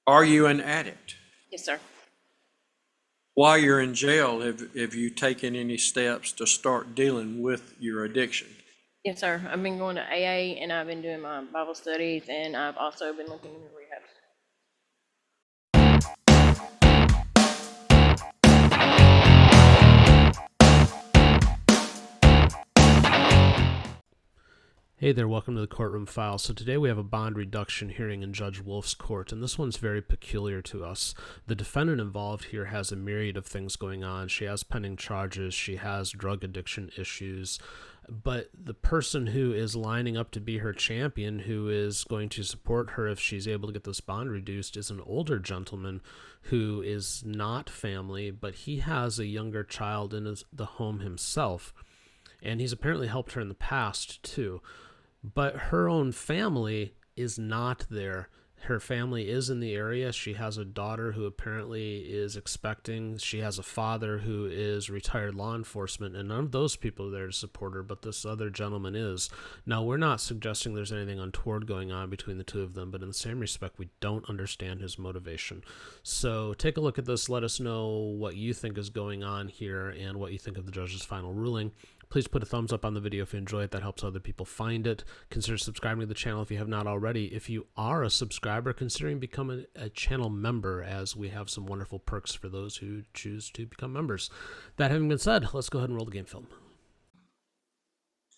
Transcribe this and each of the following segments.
Are you an addict? Yes, sir. While you're in jail, have you taken any steps to start dealing with your addiction? Yes, sir. I've been going to AA and I've been doing my Bible studies and I've also been looking into rehab. Hey there, welcome to the Courtroom File. So today we have a bond reduction hearing in Judge Wolfe's court, and this one's very peculiar to us. The defendant involved here has a myriad of things going on. She has pending charges, she has drug addiction issues, but the person who is lining up to be her champion, who is going to support her if she's able to get this bond reduced, is an older gentleman who is not family, but he has a younger child in the home himself, and he's apparently helped her in the past too. But her own family is not there. Her family is in the area. She has a daughter who apparently is expecting. She has a father who is retired law enforcement, and none of those people are there to support her, but this other gentleman is. Now, we're not suggesting there's anything untoward going on between the two of them, but in the same respect, we don't understand his motivation. So take a look at this. Let us know what you think is going on here and what you think of the judge's final ruling. Please put a thumbs up on the video if you enjoy it. That helps other people find it. Consider subscribing to the channel if you have not already. If you are a subscriber, considering becoming a channel member, as we have some wonderful perks for those who choose to become members. That having been said, let's go ahead and roll the game film.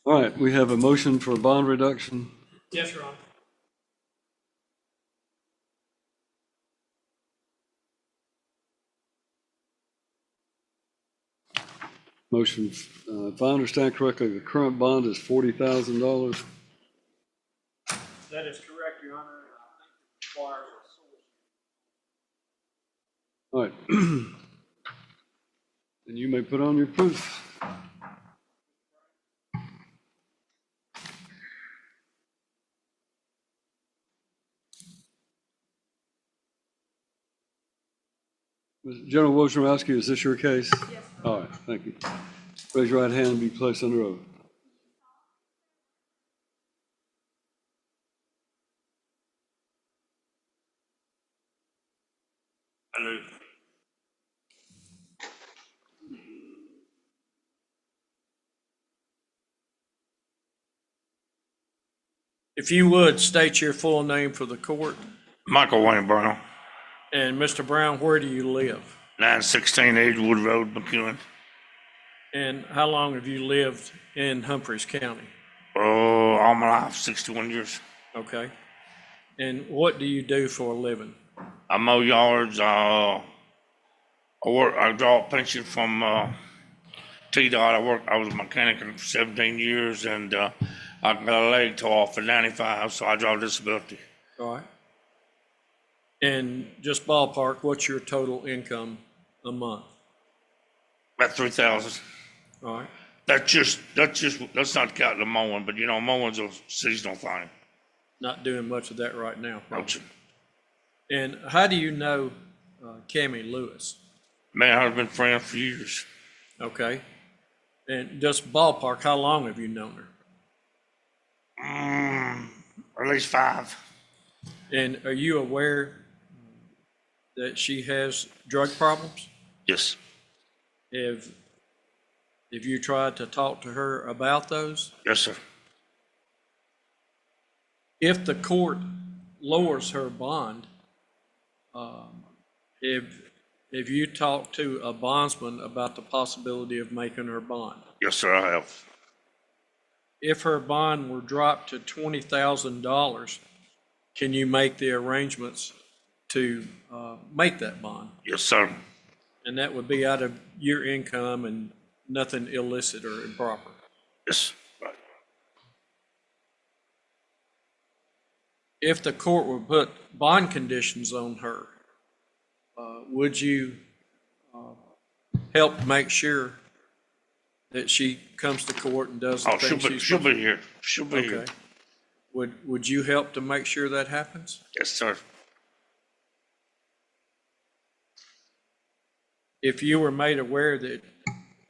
All right, we have a motion for bond reduction. Yes, Your Honor. Motion, if I understand correctly, the current bond is $40,000. That is correct, Your Honor. I think it requires a source. All right. And you may put on your proof. General Wojnarowski, is this your case? Yes. All right, thank you. Raise your right hand and be placed under oath. Hello. If you would, state your full name for the court. Michael Wayne Brown, And Mr. Brown, where do you live? 916 Edgewood Road, McEwen. And how long have you lived in Humphreys County? Oh, all my life, 61 years. Okay. And what do you do for a living? I mow yards. I draw a pension from TDOT. I was a mechanic for 17 years, and I got a leg tore off at 95, so I draw disability. All right. And just ballpark, what's your total income a month? About 3,000. All right. That's not counting the mowing, but you know, mowing's a seasonal thing. Not doing much of that right now. Don't you? And how do you know Cammie Lewis? Man, I've been friends for years. Okay. And just ballpark, how long have you known her? At least 5. And are you aware that she has drug problems? Yes. Have you tried to talk to her about those? Yes, sir. If the court lowers her bond, have you talked to a bondsman about the possibility of making her bond? Yes, sir, I have. If her bond were dropped to $20,000, can you make the arrangements to make that bond? Yes, sir. And that would be out of your income and nothing illicit or improper. Yes, right. If the court would put bond conditions on her, would you help make sure that she comes to court and does the things she'll be here. She'll be here. Would you help to make sure that happens? Yes, sir. If you were made aware that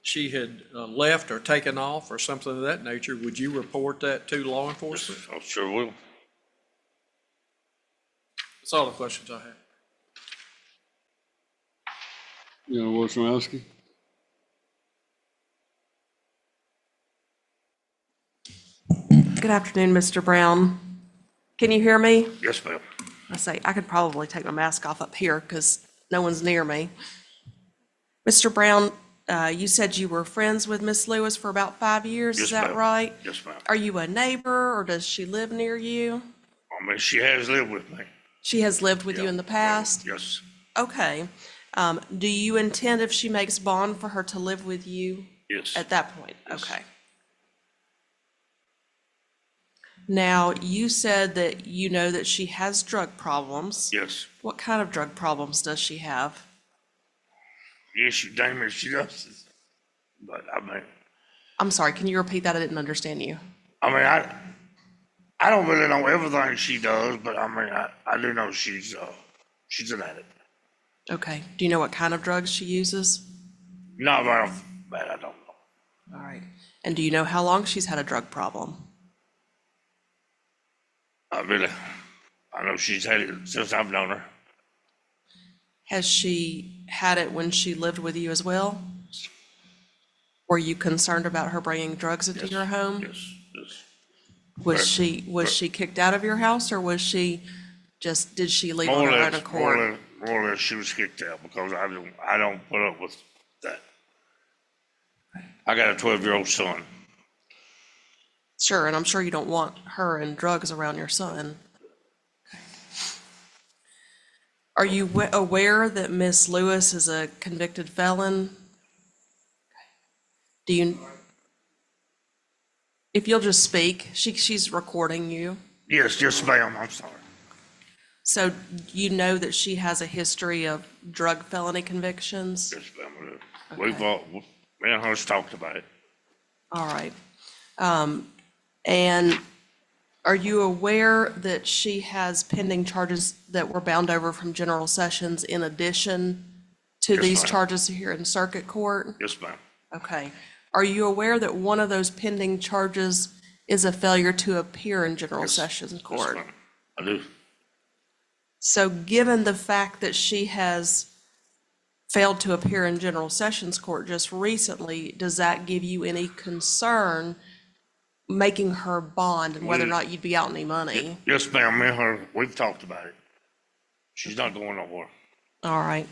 she had left or taken off or something of that nature, would you report that to law enforcement? I sure will. That's all the questions I have. General Wolframowski. Good afternoon, Mr. Brown. Can you hear me? Yes, ma'am. I could probably take my mask off up here because no one's near me. Mr. Brown, you said you were friends with Miss Lewis for about 5 years, is Yes, that ma'am. right? Yes, ma'am. Are you a neighbor or does she live near you? I mean, she has lived with me. She has lived with you Yeah, in the past? Yes, Okay. Do you intend if she makes bond for her to live with you yes. at that point? Yes. Okay. Now, you said that you know that she has drug problems. Yes. What kind of drug problems does she have? Yes, you damn it, she does. But I'm sorry, can you repeat that? I didn't understand you. I don't really know everything she does, but I do know she's an addict. Okay. Do you know what kind of drugs she uses? Not right off the bat, I don't know. All right. And do you know how long she's had a drug problem? Not really. I know she's had it since I've known her. Has she had it when she lived with you as well? Were you concerned about her bringing drugs into your home? Yes, yes. Was she kicked out of your house or was she just, did she leave on More her or own less, accord? more or less, she was kicked out because I don't put up with that. I got a 12-year-old son. Sure, and I'm sure you don't want her and drugs around your son. Are you aware that Miss Lewis is a convicted felon? Do you, if you'll just speak, she's recording you. Yes, yes, ma'am. I'm sorry. So you know that she has a history of drug felony convictions? Yes, ma'am. We've all, me and her's talked about it. All right. And are you aware that she has pending charges that were bound over from general sessions in addition to Yes, these ma'am. charges here in circuit court? Yes, ma'am. Okay. Are you aware that one of those pending charges is a failure to appear in general sessions Yes, court? ma'am. I do. So given the fact that she has failed to appear in general sessions court just recently, does that give you any concern making her bond and whether or not you'd be out any money? Yes, ma'am. Me and her, we've talked about it. She's not going nowhere. All right.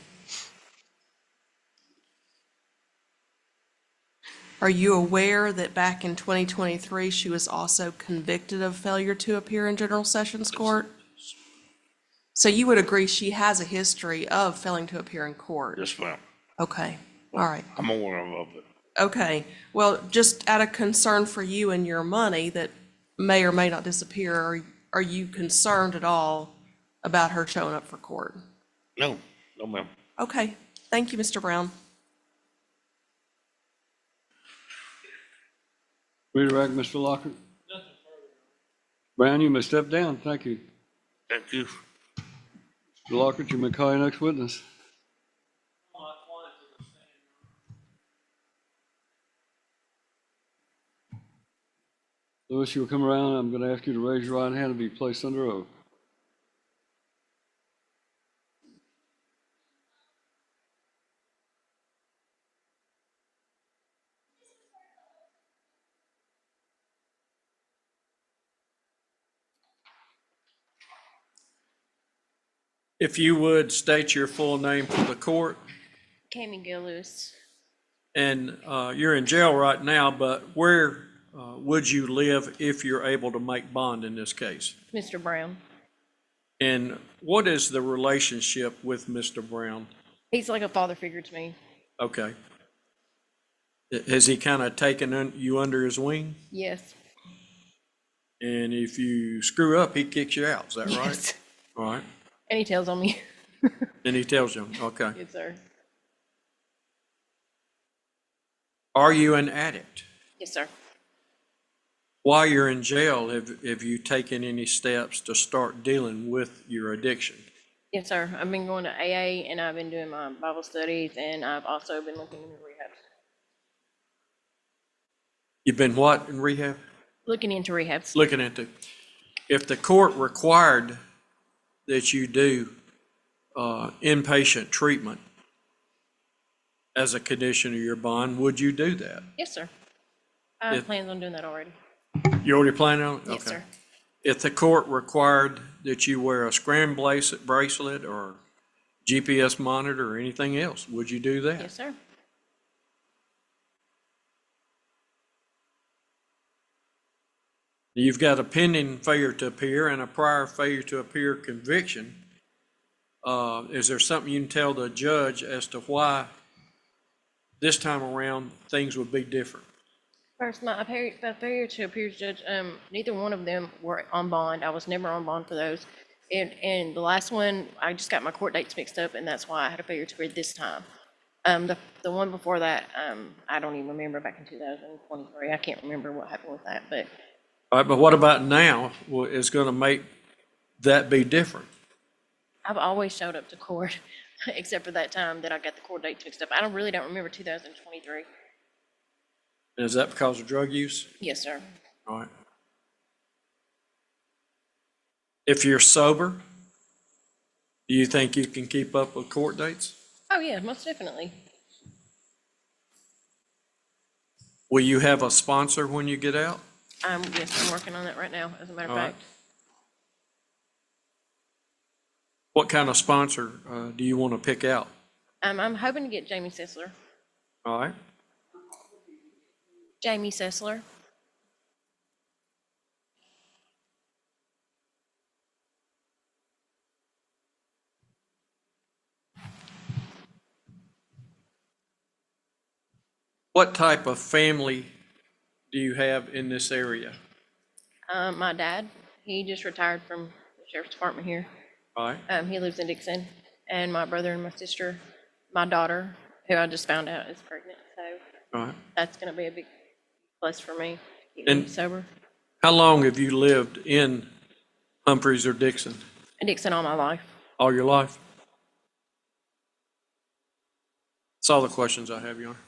Are you aware that back in 2023, she was also convicted of failure to appear in general sessions court? So you would agree she has a history of failing to appear in court? Yes, ma'am. Okay, all right. I'm aware of it. Okay, well, just out of concern for you and your money that may or may not disappear, are you concerned at all about her showing up for court? No, no, ma'am. Okay, thank you, Mr. Brown. Redirect, Mr. Lockhart. Brown, you may step down. Thank you. Thank you. Mr. Lockhart, you may call your next witness. Lewis, you'll come around. I'm going to ask you to raise your right hand and be placed under oath. If you would state your full name for the court, Kami Gillis. and you're in jail right now, but where would you live if you're able to make bond in this case? Mr. Brown. And what is the relationship with Mr. Brown? He's like a father figure to me. Okay. Has he kind of taken you under his wing? Yes. And if you screw up, he kicks you out, is that right? Yes. All right. And he tells on me. And he tells you, okay. Yes, sir. Are you an addict? Yes, sir. While you're in jail, have you taken any steps to start dealing with your addiction? Yes, sir. I've been going to AA and I've been doing my Bible studies and I've also been looking into rehab. You've been what in rehab? Looking into rehabs. Looking into. If the court required that you do inpatient treatment, as a condition of your bond, would you do that? Yes, sir. I If- plan on doing that already. You already planning on it? Yes, Okay. sir. If the court required that you wear a scram bracelet or GPS monitor or anything else, would you do that? Yes, sir. You've got a pending failure to appear and a prior failure to appear conviction. Is there something you can tell the judge as to why this time around things would be different? First, my failure to appear, Judge, neither one of them were on bond. I was never on bond for those. And the last one, I just got my court dates mixed up, and that's why I had a failure to appear this time. The one before that, I don't even remember, back in 2023. I can't remember what happened with that, but All right, but what about now is going to make that be different? I've always showed up to court, except for that time that I got the court dates mixed up. I really don't remember 2023. And is that because of drug use? Yes, sir. All right. If you're sober, do you think you can keep up with court dates? Oh, yeah, most definitely. Will you have a sponsor when you get out? Yes, I'm working on that right now, as a matter of All right. fact. What kind of sponsor do you want to pick out? I'm hoping to get Jamie Sessler. All right. Jamie Sessler. What type of family do you have in this area? My dad, he just retired from the sheriff's department here. All right. He lives in Dixon, and my brother and my sister, my daughter, who I just found out is pregnant, so All right. that's gonna be a big plus for me, keep me And- sober. How long have you lived in Humphreys or Dixon? In Dixon all my life. All your life? That's all the questions I have, Your Honor.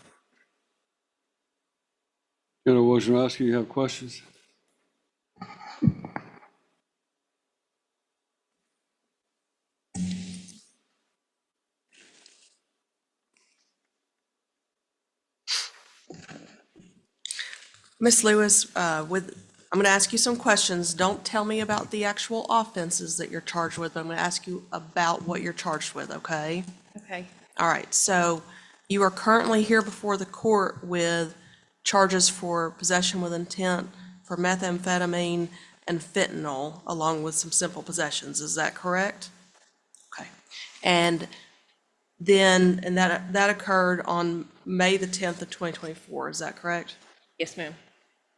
General Wojnarowski, you have questions? Ms. Lewis, I'm going to ask you some questions. Don't tell me about the actual offenses that you're charged with. I'm going to ask you about what you're charged with, okay? Okay. All right, so you are currently here before the court with charges for possession with intent for methamphetamine and fentanyl, along with some simple possessions. Is that correct? Okay. And then, and that occurred on May the 10th of 2024, is that correct? Yes, ma'am.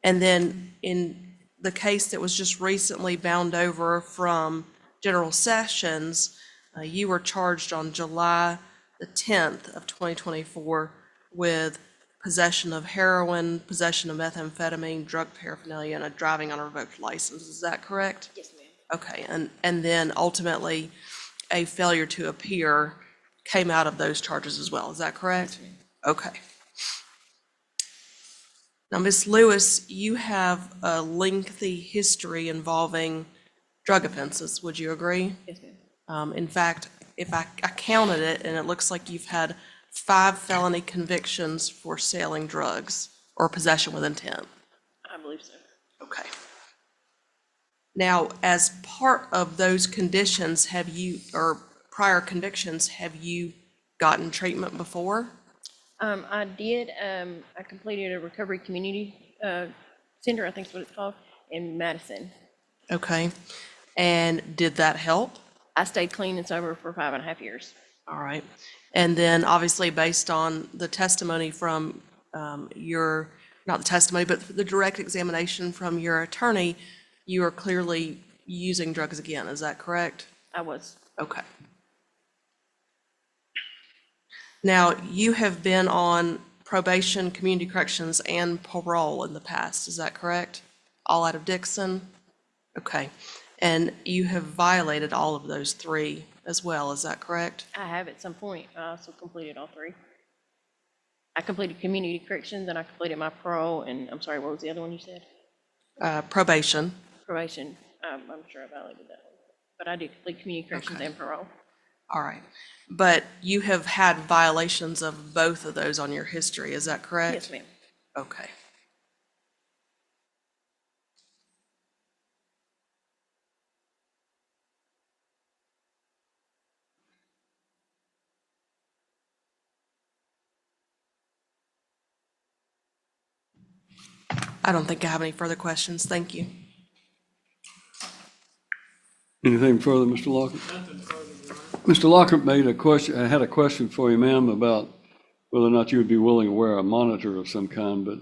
And then in the case that was just recently bound over from General Sessions, you were charged on July the 10th of 2024 with possession of heroin, possession of methamphetamine, drug paraphernalia, and a driving on a revoked license. Is that correct? Yes, ma'am. Okay, and then ultimately, a failure to appear came out of those charges as well. Is that correct? Okay. Now, Ms. Lewis, you have a lengthy history involving drug offenses. Would you agree? Yes, ma'am. In fact, if I counted it, and it looks like you've had 5 felony convictions for selling drugs or possession with intent. I believe so. Okay. Now, as part of those conditions, have you, or prior convictions, have you gotten treatment before? I did, I completed a recovery community center, I think is what it's called, in Madison. Okay. And did that help? I stayed clean and sober for 5.5 years. All right. And then obviously based on the testimony from your, not the testimony, but the direct examination from your attorney, you are clearly using drugs again. Is that correct? I was. Okay. Now, you have been on probation, community corrections, and parole in the past. Is that correct? All out of Dixon? Okay. And you have violated all of those 3 as well. Is that correct? I have at some point. I also completed all 3. I completed community corrections and I completed my parole, and I'm sorry, what was the other one you said? Probation. Probation. I'm sure I violated that one. But I did complete community corrections Okay. and parole. All right. But you have had violations of both of those on your history, is that correct? Yes, ma'am. Okay. I don't think I have any further questions. Thank you. Anything further, Mr. Lockhart? Mr. Lockhart made a question, I had a question for you, ma'am, about whether or not you would be willing to wear a monitor of some kind, but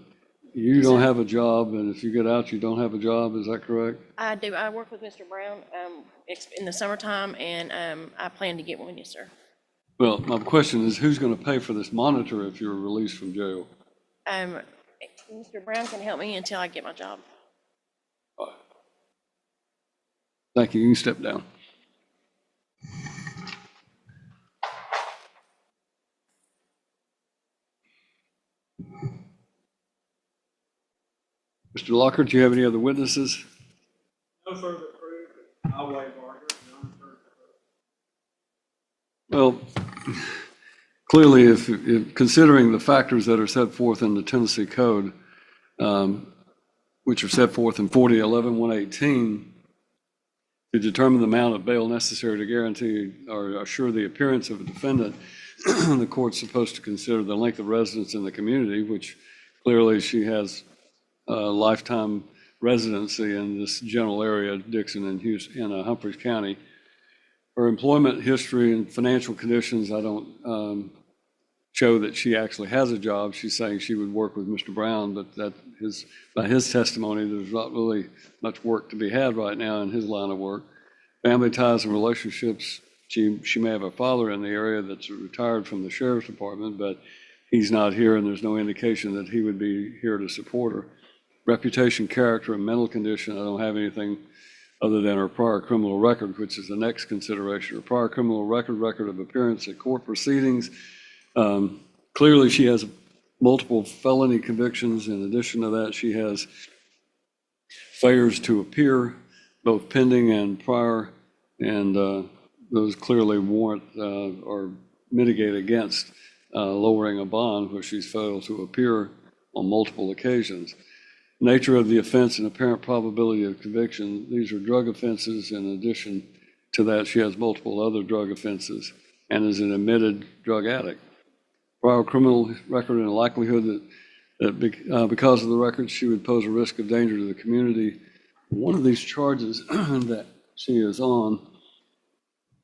you don't have a job, and if you get out, you don't have a job, is that correct? I do. I work with Mr. Brown in the summertime, and I plan to get one, yes, sir. Well, my question is, who's going to pay for this monitor if you're released from jail? Mr. Brown can help me until I get my job. Thank you. You can step down. Mr. Lockhart, do you have any other witnesses? No further proof. I'll waive argument. None further. Well, clearly, if considering the factors that are set forth in the Tennessee Code, which are set forth in 4011-118, to determine the amount of bail necessary to guarantee or assure the appearance of a defendant, the court's supposed to consider the length of residence in the community, which clearly she has a lifetime residency in this general area, Dixon and Houston, in Humphreys County. Her employment history and financial conditions, I don't show that she actually has a job. She's saying she would work with Mr. Brown, but by his testimony, there's not really much work to be had right now in his line of work. Family ties and relationships, she may have a father in the area that's retired from the sheriff's department, but he's not here, and there's no indication that he would be here to support her. Reputation, character, and mental condition, I don't have anything other than her prior criminal record, which is the next consideration. Her prior criminal record of appearance at court proceedings. Clearly, she has multiple felony convictions. In addition to that, she has failures to appear, both pending and prior, and those clearly warrant or mitigate against lowering a bond where she's failed to appear on multiple occasions. Nature of the offense and apparent probability of conviction. These are drug offenses. In addition to that, she has multiple other drug offenses and is an admitted drug addict. Prior criminal record and likelihood that because of the record, she would pose a risk of danger to the community. One of these charges that she is on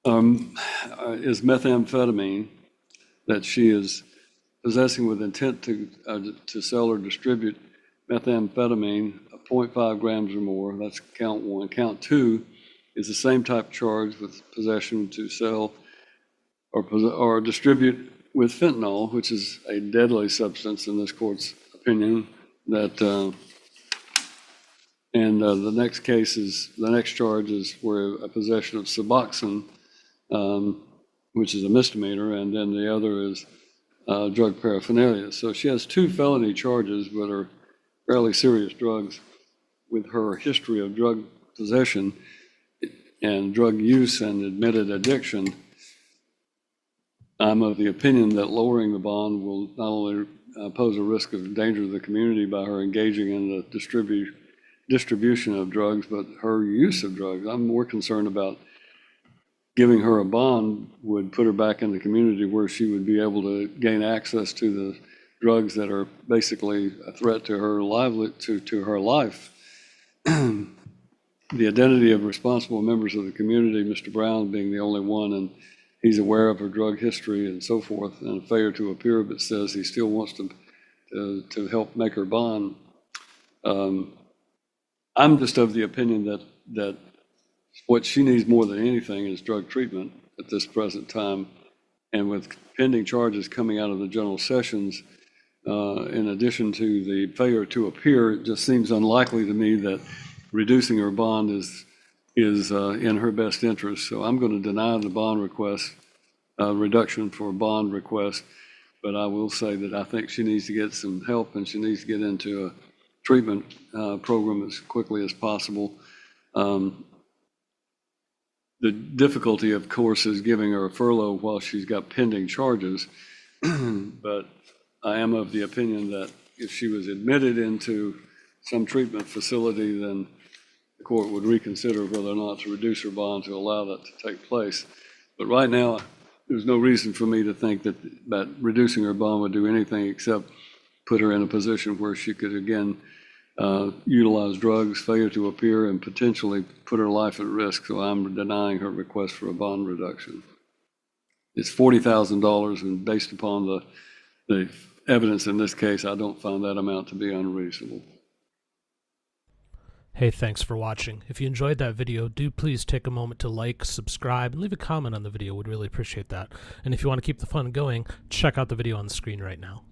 is methamphetamine that she is possessing with intent to sell or distribute methamphetamine, 0.5 grams or more. That's count one. Count two is the same type of charge with possession to sell or distribute with fentanyl, which is a deadly substance in this court's opinion. That the next case is the next charge is for a possession of Suboxone, which is a misdemeanor, and then the other is drug paraphernalia. So she has two felony charges that are fairly serious drugs. With her history of drug possession and drug use and admitted addiction, I'm of the opinion that lowering the bond will not only pose a risk of danger to the community by her engaging in the distribution of drugs, but her use of drugs. I'm more concerned about giving her a bond would put her back in the community where she would be able to gain access to the drugs that are basically a threat to her to her life. The identity of responsible members of the community, Mr. Brown being the only one, and he's aware of her drug history and so forth, and a failure to appear, but says he still wants to help make her bond. I'm just of the opinion that what she needs more than anything is drug treatment at this present time. And with pending charges coming out of the general sessions, in addition to the failure to appear, it just seems unlikely to me that reducing her bond is in her best interest. So I'm going to deny the bond request, reduction for a bond request. But I will say that I think she needs to get some help, and she needs to get into a treatment program as quickly as possible. The difficulty, of course, is giving her a furlough while she's got pending charges. But I am of the opinion that if she was admitted into some treatment facility, then the court would reconsider whether or not to reduce her bond to allow that to take place. But right now, there's no reason for me to think that reducing her bond would do anything except put her in a position where she could again utilize drugs, failure to appear, and potentially put her life at risk. So I'm denying her request for a bond reduction. It's $40,000, and based upon the evidence in this case, I don't find that amount to be unreasonable. Hey, thanks for watching. If you enjoyed that video, do please take a moment to like, subscribe, and leave a comment on the video. We'd really appreciate that. And if you want to keep the fun going, check out the video on the screen right now.